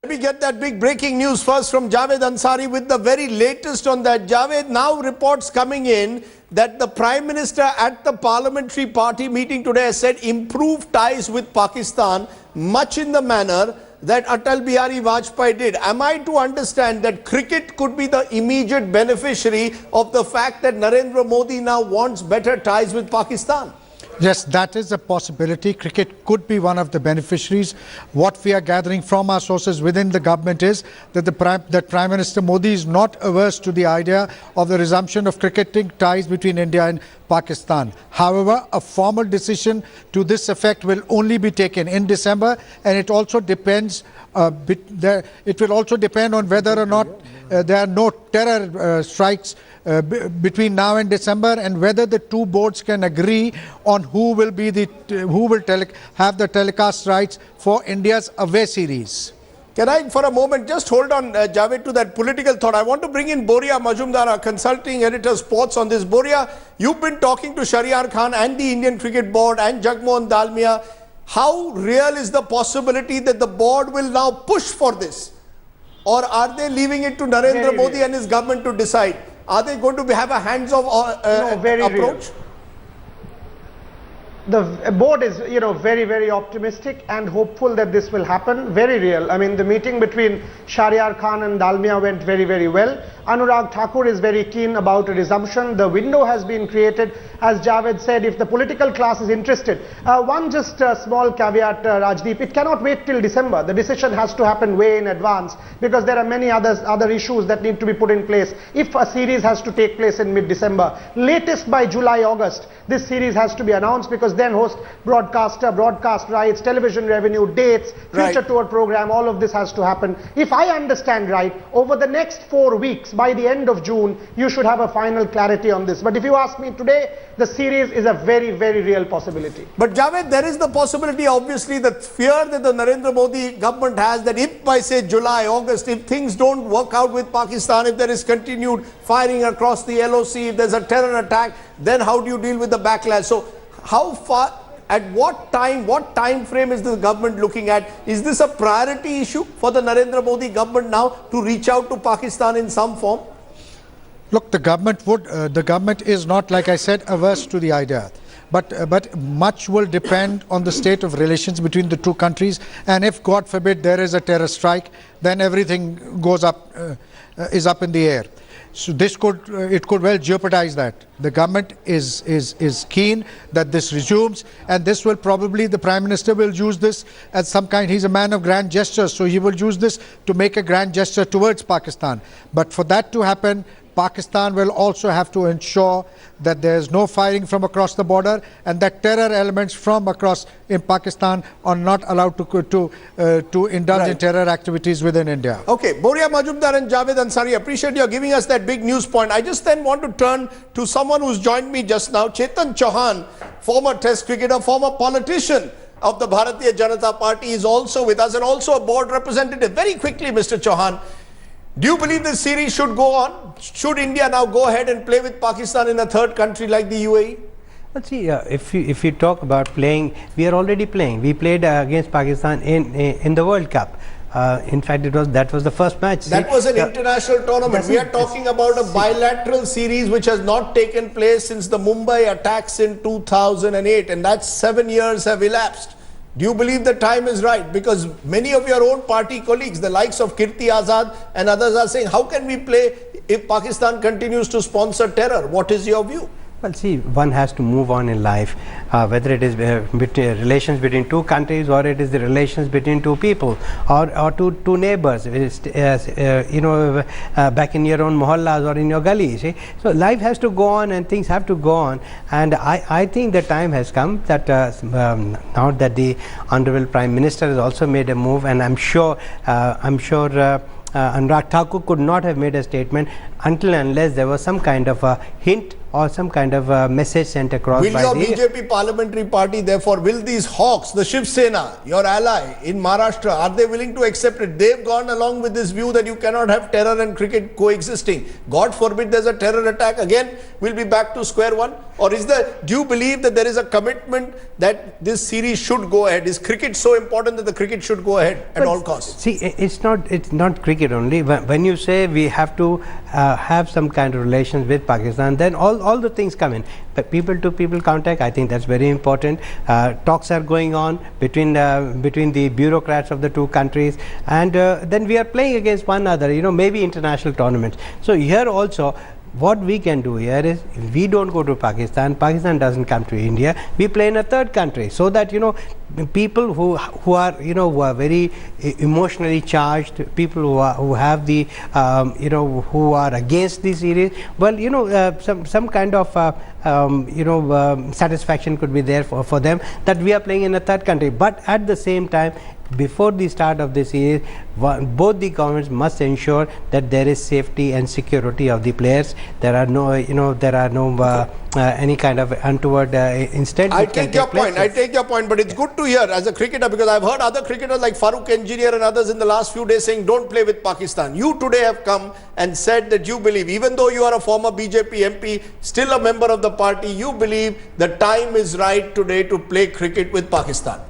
Let me get that big breaking news first from Javed Ansari with the very latest on that. Javed, now reports coming in that the Prime Minister at the parliamentary party meeting today has said improved ties with Pakistan, much in the manner that Atal Bihari Vajpayee did. Am I to understand that cricket could be the immediate beneficiary of the fact that Narendra Modi now wants better ties with Pakistan? Yes, that is a possibility. Cricket could be one of the beneficiaries. What we are gathering from our sources within the government is that Prime Minister Modi is not averse to the idea of the resumption of cricketing ties between India and Pakistan. However, a formal decision to this effect will only be taken in December, and it also depends. It will also depend on whether or not there are no terror strikes between now and December, and whether the two boards can agree on who will have the telecast rights for India's away series. Can I, for a moment, just hold on, Javed, to that political thought. I want to bring in Boria Majumdar, our consulting editor, sports, on this. Boria, you've been talking to Shahryar Khan and the Indian Cricket Board and Jagmohan Dalmia. How real is the possibility that the board will now push for this? Or are they leaving it to Narendra Modi and his government to decide? Are they going to have a hands-off approach? Real. The board is, very, very optimistic and hopeful that this will happen. Very real. I mean, the meeting between Shahryar Khan and Dalmia went very, very well. Anurag Thakur is very keen about a resumption. The window has been created, as Javed said, if the political class is interested. One just small caveat, Rajdeep, it cannot wait till December. The decision has to happen way in advance, because there are many other issues that need to be put in place. If a series has to take place in mid-December, latest by July, August, this series has to be announced, because then host broadcaster, broadcast rights, television revenue, dates, future tour program, all of this has to happen. If I understand right, over the next 4 weeks, by the end of June, you should have a final clarity on this. But if you ask me today, the series is a very, very real possibility. But Javed, there is the possibility, obviously, the fear that the Narendra Modi government has, that if by, say, July, August, if things don't work out with Pakistan, if there is continued firing across the LOC, if there's a terror attack, then how do you deal with the backlash? So how far, at what time frame is the government looking at? Is this a priority issue for the Narendra Modi government now to reach out to Pakistan in some form? Look, the government is not, like I said, averse to the idea. But much will depend on the state of relations between the two countries. And if, God forbid, there is a terror strike, then everything is up in the air. So it could well jeopardize that. The government is keen that this resumes, and this will probably, the Prime Minister will use this as some kind, he's a man of grand gestures, so he will use this to make a grand gesture towards Pakistan. But for that to happen, Pakistan will also have to ensure that there is no firing from across the border, and that terror elements from across in Pakistan are not allowed to indulge in terror activities within India. Okay, Boria Majumdar and Javed Ansari, appreciate you giving us that big news point. I just then want to turn to someone who's joined me just now, Chetan Chauhan, former test cricketer, former politician of the Bharatiya Janata Party, is also with us, and also a board representative. Very quickly, Mr. Chauhan, do you believe this series should go on? Should India now go ahead and play with Pakistan in a third country like the UAE? Let's see, if you talk about playing, we are already playing. We played against Pakistan in the World Cup. In fact, that was the first match. That was an international tournament. We are talking about a bilateral series which has not taken place since the Mumbai attacks in 2008, and that's 7 years have elapsed. Do you believe the time is right? Because many of your own party colleagues, the likes of Kirti Azad and others, are saying, how can we play if Pakistan continues to sponsor terror? What is your view? Well, see, one has to move on in life, whether it is relations between two countries, or it is the relations between two people, or two neighbors, back in your own mohallas or in your gully. See? So life has to go on, and things have to go on, and I think the time has come that now that the Honorable Prime Minister has also made a move, and I'm sure Anurag Thakur could not have made a statement until and unless there was some kind of a hint or some kind of message sent across Will by your the BJP parliamentary party, therefore, will these hawks, the Shiv Sena, your ally in Maharashtra, are they willing to accept it? They've gone along with this view that you cannot have terror and cricket coexisting. God forbid there's a terror attack again, we'll be back to square one? Or do you believe that there is a commitment that this series should go ahead? Is cricket so important that the cricket should go ahead at all costs? See, it's not cricket only. When you say we have to have some kind of relations with Pakistan, then all the things come in. But people to people contact, I think that's very important. Talks are going on between the bureaucrats of the two countries, and then we are playing against one another, maybe international tournaments. So here also, what we can do here is, we don't go to Pakistan, Pakistan doesn't come to India, we play in a third country, so that people who are very emotionally charged, people who have the who are against the series, well, some kind of satisfaction could be there for them that we are playing in a third country. But at the same time, before the start of the series, both the governments must ensure that there is safety and security of the players. There are no any kind of untoward incident. I take your point, but it's good to hear as a cricketer, because I've heard other cricketers like Farooq Engineer and others in the last few days saying don't play with Pakistan. You today have come and said that you believe, even though you are a former BJP MP, still a member of the party, you believe the time is right today to play cricket with Pakistan.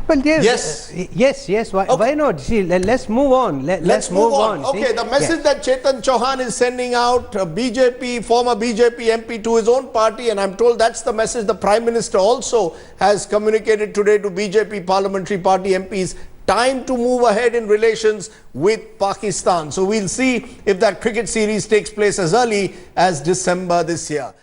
Well, yes. Why not? See, let's move on. Let's move on. Okay, see? the message that Chetan Chauhan is sending out, former BJP MP, to his own party, and I'm told that's the message the Prime Minister also has communicated today to BJP parliamentary party MPs. Time to move ahead in relations with Pakistan. So we'll see if that cricket series takes place as early as December this year.